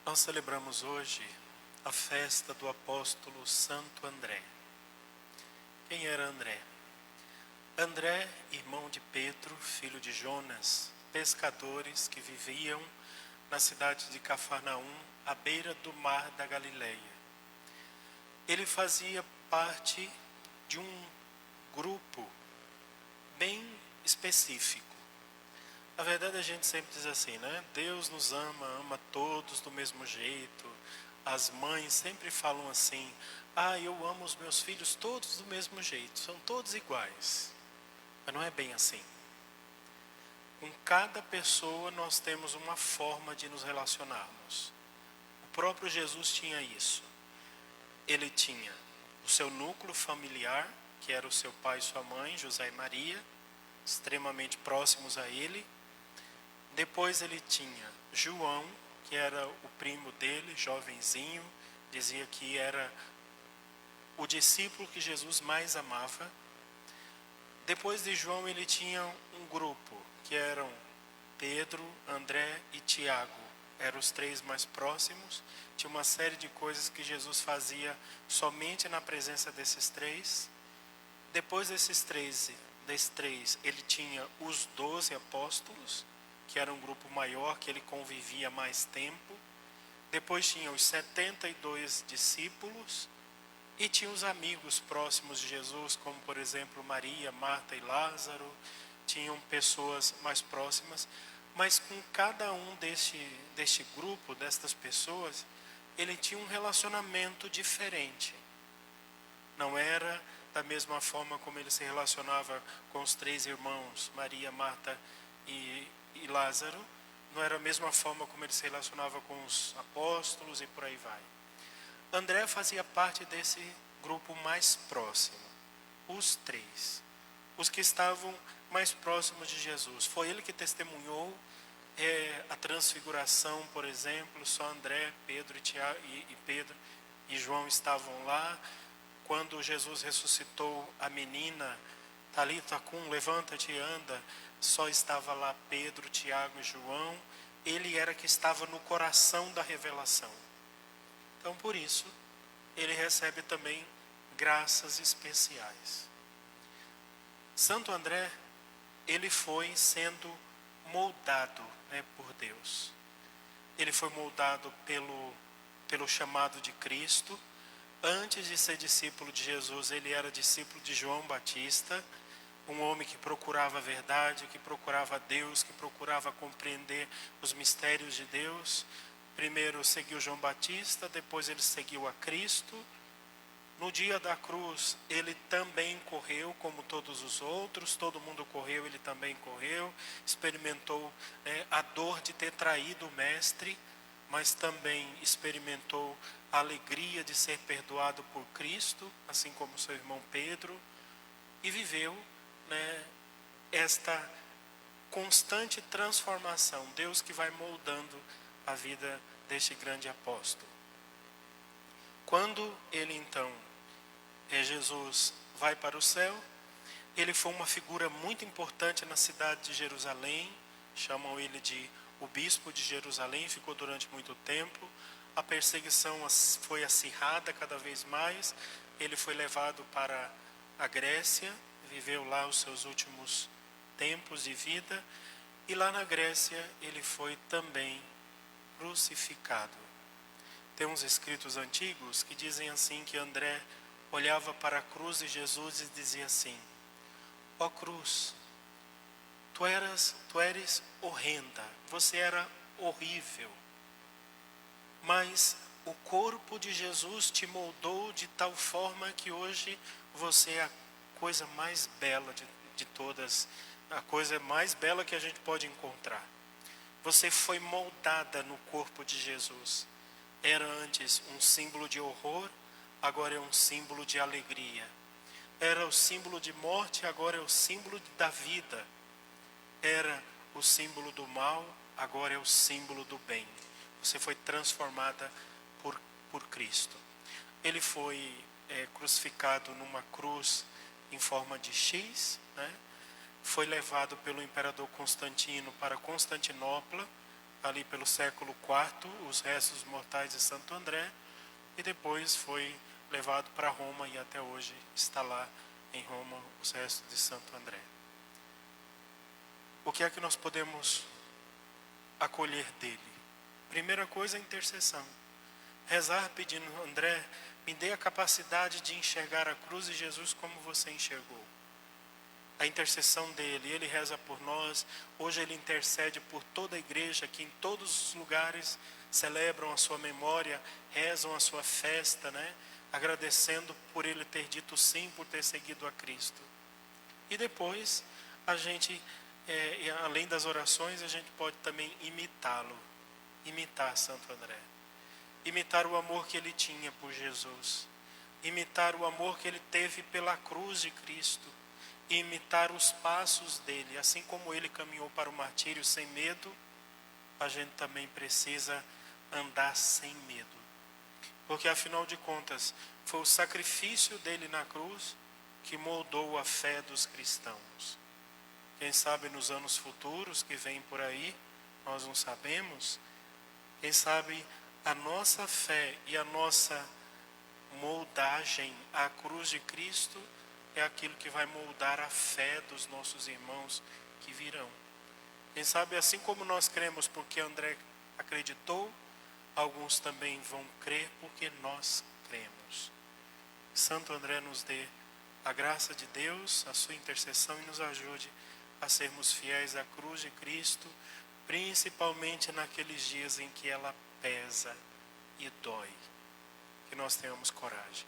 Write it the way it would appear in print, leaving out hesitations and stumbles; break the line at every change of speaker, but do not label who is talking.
Nós celebramos hoje a festa do apóstolo Santo André. Quem era André? André, irmão de Pedro, filho de Jonas, pescadores que viviam na cidade de Cafarnaum, à beira do mar da Galileia. Ele fazia parte de um grupo bem específico. Na verdade, a gente sempre diz assim, né? Deus nos ama, ama todos do mesmo jeito. As mães sempre falam assim, eu amo os meus filhos todos do mesmo jeito, são todos iguais. Mas não é bem assim. Com cada pessoa nós temos uma forma de nos relacionarmos. O próprio Jesus tinha isso. Ele tinha o seu núcleo familiar, que era o seu pai e sua mãe, José e Maria, extremamente próximos a ele. Depois ele tinha João, que era o primo dele, jovenzinho, dizia que era o discípulo que Jesus mais amava. Depois de João ele tinha um grupo, que eram Pedro, André e Tiago. Eram os três mais próximos. Tinha uma série de coisas que Jesus fazia somente na presença desses três. Depois desses três, ele tinha os 12 apóstolos, que era um grupo maior, que ele convivia mais tempo. Depois tinha os 72 discípulos, e tinha os amigos próximos de Jesus, como por exemplo Maria, Marta e Lázaro. Tinham pessoas mais próximas, mas com cada um deste grupo, destas pessoas, ele tinha um relacionamento diferente. Não era da mesma forma como ele se relacionava com os três irmãos, Maria, Marta e Lázaro. Não era a mesma forma como ele se relacionava com os apóstolos e por aí vai. André fazia parte desse grupo mais próximo, os três, os que estavam mais próximos de Jesus. Foi ele que testemunhou a transfiguração, por exemplo. Só André, Pedro e João estavam lá. Quando Jesus ressuscitou a menina, Talita cum, levanta-te e anda, só estava lá Pedro, Tiago e João. Ele era que estava no coração da revelação. Então, por isso, ele recebe também graças especiais. Santo André, ele foi sendo moldado, por Deus. Ele foi moldado pelo chamado de Cristo. Antes de ser discípulo de Jesus, ele era discípulo de João Batista, um homem que procurava a verdade, que procurava Deus, que procurava compreender os mistérios de Deus. Primeiro seguiu João Batista, depois ele seguiu a Cristo. No dia da cruz, ele também correu como todos os outros, todo mundo correu, ele também correu, experimentou a dor de ter traído o Mestre, mas também experimentou a alegria de ser perdoado por Cristo, assim como seu irmão Pedro, e viveu esta constante transformação, Deus que vai moldando a vida deste grande apóstolo. Quando ele então, Jesus vai para o céu, ele foi uma figura muito importante na cidade de Jerusalém, chamam ele de o bispo de Jerusalém, ficou durante muito tempo. A perseguição foi acirrada cada vez mais, ele foi levado para a Grécia, viveu lá os seus últimos tempos de vida, e lá na Grécia ele foi também crucificado. Tem uns escritos antigos que dizem assim, que André olhava para a cruz de Jesus e dizia assim: ó cruz, tu eres horrenda, você era horrível, mas o corpo de Jesus te moldou de tal forma que hoje você é a coisa mais bela de todas, a coisa mais bela que a gente pode encontrar. Você foi moldada no corpo de Jesus. Era antes um símbolo de horror, agora é um símbolo de alegria. Era o símbolo de morte, agora é o símbolo da vida. Era o símbolo do mal, agora é o símbolo do bem. Você foi transformada por Cristo. Ele foi crucificado numa cruz em forma de X, foi levado pelo imperador Constantino para Constantinopla, ali pelo século IV, os restos mortais de Santo André, e depois foi levado para Roma e até hoje está lá em Roma os restos de Santo André. O que é que nós podemos acolher dele? Primeira coisa, a intercessão. Rezar pedindo: André, me dê a capacidade de enxergar a cruz de Jesus como você enxergou. A intercessão dele, ele reza por nós. Hoje ele intercede por toda a igreja, que em todos os lugares celebram a sua memória, rezam a sua festa, né? Agradecendo por ele ter dito sim, por ter seguido a Cristo. E depois, a gente, além das orações, a gente pode também imitá-lo, imitar Santo André. Imitar o amor que ele tinha por Jesus, imitar o amor que ele teve pela cruz de Cristo, e imitar os passos dele. Assim como ele caminhou para o martírio sem medo, a gente também precisa andar sem medo, porque afinal de contas foi o sacrifício dele na cruz que moldou a fé dos cristãos. Quem sabe nos anos futuros que vêm por aí, nós não sabemos, quem sabe a nossa fé e a nossa moldagem à cruz de Cristo é aquilo que vai moldar a fé dos nossos irmãos que virão. Quem sabe, assim como nós cremos porque André acreditou, alguns também vão crer porque nós cremos. Santo André nos dê a graça de Deus, a sua intercessão, e nos ajude a sermos fiéis à cruz de Cristo, principalmente naqueles dias em que ela pesa e dói. Que nós tenhamos coragem.